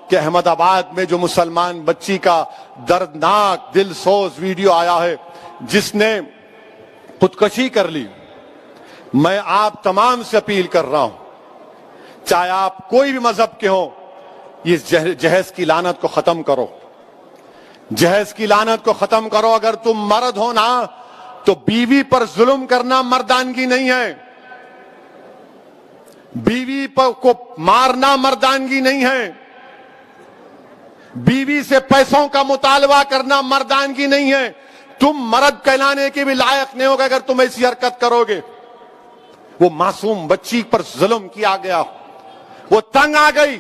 کہ احمد آباد میں جو مسلمان بچی کا دردناک دل سوز ویڈیو آیا ہے جس نے خودکشی کر لی، میں آپ تمام سے اپیل کر رہا ہوں، چاہے آپ کوئی بھی مذہب کے ہوں، یہ جہیز کی لعنت کو ختم کرو، جہیز کی لعنت کو ختم کرو۔ اگر تم مرد ہو نا تو بیوی پر ظلم کرنا مردانگی نہیں ہے، بیوی کو مارنا مردانگی نہیں ہے، بیوی سے پیسوں کا مطالبہ کرنا مردانگی نہیں ہے۔ تم مرد کہلانے کے بھی لائق نہیں ہوگا اگر تم ایسی حرکت کرو گے۔ وہ معصوم بچی پر ظلم کیا گیا، وہ تنگ آ گئی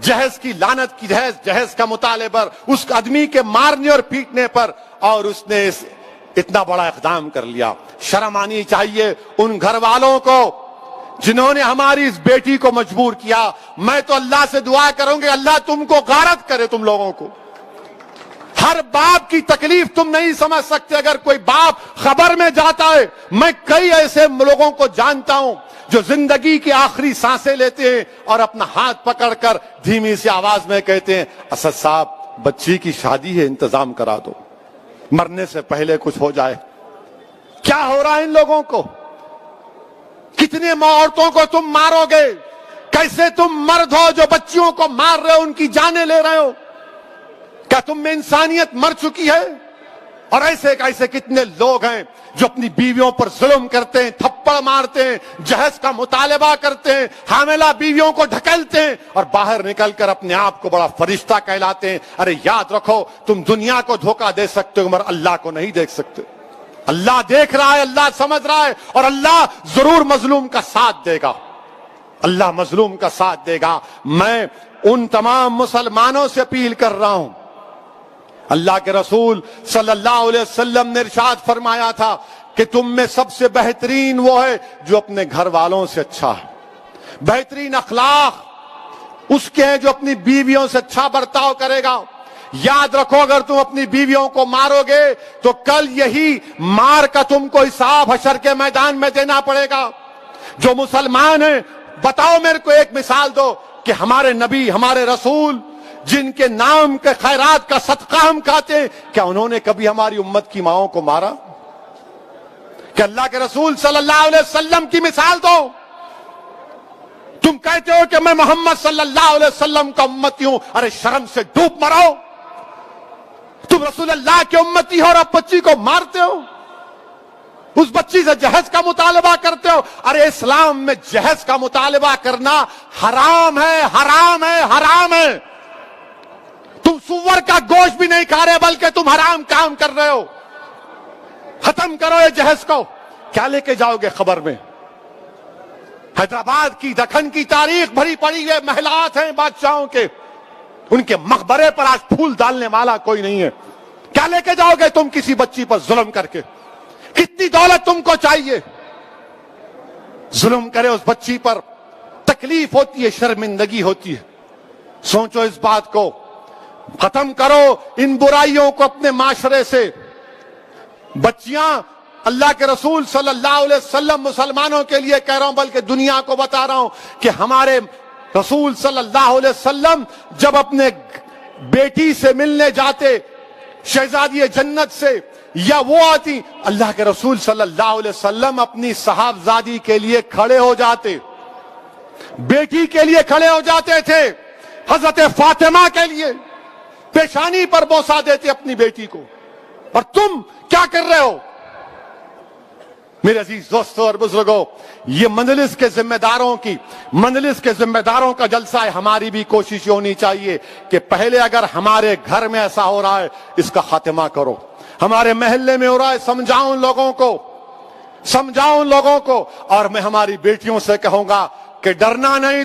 جہیز کی لعنت کی، جہیز کا مطالبے پر، اس آدمی کے مارنے اور پیٹنے پر، اور اس نے اتنا بڑا اقدام کر لیا۔ شرم آنی چاہیے ان گھر والوں کو جنہوں نے ہماری اس بیٹی کو مجبور کیا۔ میں تو اللہ سے دعا کروں گی اللہ تم کو غارت کرے، تم لوگوں کو۔ ہر باپ کی تکلیف تم نہیں سمجھ سکتے۔ اگر کوئی باپ خبر میں جاتا ہے، میں کئی ایسے لوگوں کو جانتا ہوں جو زندگی کی آخری سانسیں لیتے ہیں اور اپنا ہاتھ پکڑ کر دھیمی سی آواز میں کہتے ہیں اسد صاحب بچی کی شادی ہے، انتظام کرا دو، مرنے سے پہلے کچھ ہو جائے۔ کیا ہو رہا ہے ان لوگوں کو؟ کتنے عورتوں کو تم مارو گے؟ کیسے تم مرد ہو جو بچیوں کو مار رہے ہو، ان کی جانیں لے رہے ہو؟ کیا تم میں انسانیت مر چکی ہے؟ اور ایسے کتنے لوگ ہیں جو اپنی بیویوں پر ظلم کرتے ہیں، تھپڑ مارتے ہیں، جہیز کا مطالبہ کرتے ہیں، حاملہ بیویوں کو ڈھکیلتے ہیں اور باہر نکل کر اپنے آپ کو بڑا فرشتہ کہلاتے ہیں۔ ارے یاد رکھو تم دنیا کو دھوکہ دے سکتے ہو مگر اللہ کو نہیں دیکھ سکتے۔ اللہ دیکھ رہا ہے، اللہ سمجھ رہا ہے، اور اللہ ضرور مظلوم کا ساتھ دے گا، اللہ مظلوم کا ساتھ دے گا۔ میں ان تمام مسلمانوں سے اپیل کر رہا ہوں، اللہ کے رسول صلی اللہ علیہ وسلم نے ارشاد فرمایا تھا کہ تم میں سب سے بہترین وہ ہے جو اپنے گھر والوں سے اچھا ہے، بہترین اخلاق اس کے ہیں جو اپنی بیویوں سے اچھا برتاؤ کرے گا۔ یاد رکھو اگر تم اپنی بیویوں کو مارو گے تو کل یہی مار کا تم کو حساب حشر کے میدان میں دینا پڑے گا۔ جو مسلمان ہیں بتاؤ میرے کو ایک مثال دو کہ ہمارے نبی ہمارے رسول جن کے نام کے خیرات کا صدقہ ہم کھاتے ہیں، کیا انہوں نے کبھی ہماری امت کی ماؤں کو مارا؟ کہ اللہ کے رسول صلی اللہ علیہ وسلم کی مثال دو۔ تم کہتے ہو کہ میں محمد صلی اللہ علیہ وسلم کا امتی ہوں، ارے شرم سے ڈوب مرو۔ تم رسول اللہ کے امتی ہو اور اب بچی کو مارتے ہو، اس بچی سے جہیز کا مطالبہ کرتے ہو۔ ارے اسلام میں جہیز کا مطالبہ کرنا حرام ہے، حرام ہے، حرام ہے۔ تم سور کا گوشت بھی نہیں کھا رہے بلکہ تم حرام کام کر رہے ہو۔ ختم کرو یہ جہیز کو۔ کیا لے کے جاؤ گے خبر میں؟ حیدرآباد کی دکن کی تاریخ بھری پڑی ہے، محلات ہیں بادشاہوں کے، ان کے مقبرے پر آج پھول ڈالنے والا کوئی نہیں ہے۔ کیا لے کے جاؤ گے تم کسی بچی پر ظلم کر کے؟ کتنی دولت تم کو چاہیے؟ ظلم کرے اس بچی پر، تکلیف ہوتی ہے، شرمندگی ہوتی ہے۔ سوچو اس بات کو، ختم کرو ان برائیوں کو اپنے معاشرے سے۔ بچیاں اللہ کے رسول صلی اللہ علیہ وسلم مسلمانوں کے لیے کہہ رہا ہوں بلکہ دنیا کو بتا رہا ہوں کہ ہمارے رسول صلی اللہ علیہ وسلم جب اپنے بیٹی سے ملنے جاتے شہزادی جنت سے یا وہ آتی، اللہ کے رسول صلی اللہ علیہ وسلم اپنی صاحبزادی کے لیے کھڑے ہو جاتے، بیٹی کے لیے کھڑے ہو جاتے تھے، حضرت فاطمہ کے لیے پیشانی پر بوسہ دیتے اپنی بیٹی کو۔ اور تم کیا کر رہے ہو؟ میرے عزیز دوستوں اور بزرگوں، یہ مجلس کے ذمہ داروں کا جلسہ ہے۔ ہماری بھی کوشش ہونی چاہیے کہ پہلے اگر ہمارے گھر میں ایسا ہو رہا ہے اس کا خاتمہ کرو، ہمارے محلے میں ہو رہا ہے سمجھاؤ ان لوگوں کو۔ اور میں ہماری بیٹیوں سے کہوں گا کہ ڈرنا نہیں،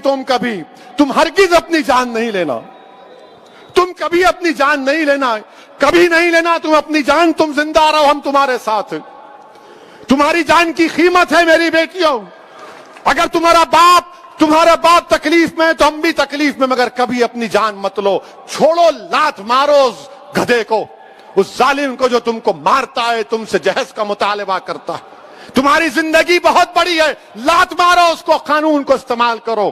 تم ہرگز اپنی جان نہیں لینا، تم کبھی اپنی جان نہیں لینا، کبھی نہیں لینا تم اپنی جان۔ تم زندہ رہو، ہم تمہارے ساتھ ہیں، تمہاری جان کی قیمت ہے میری بیٹیوں۔ اگر تمہارا باپ تکلیف میں ہے تو ہم بھی تکلیف میں، مگر کبھی اپنی جان مت لو۔ چھوڑو، لات مارو اس گدھے کو، اس ظالم کو جو تم کو مارتا ہے، تم سے جہیز کا مطالبہ کرتا ہے۔ تمہاری زندگی بہت بڑی ہے، لات مارو اس کو، قانون کو استعمال کرو۔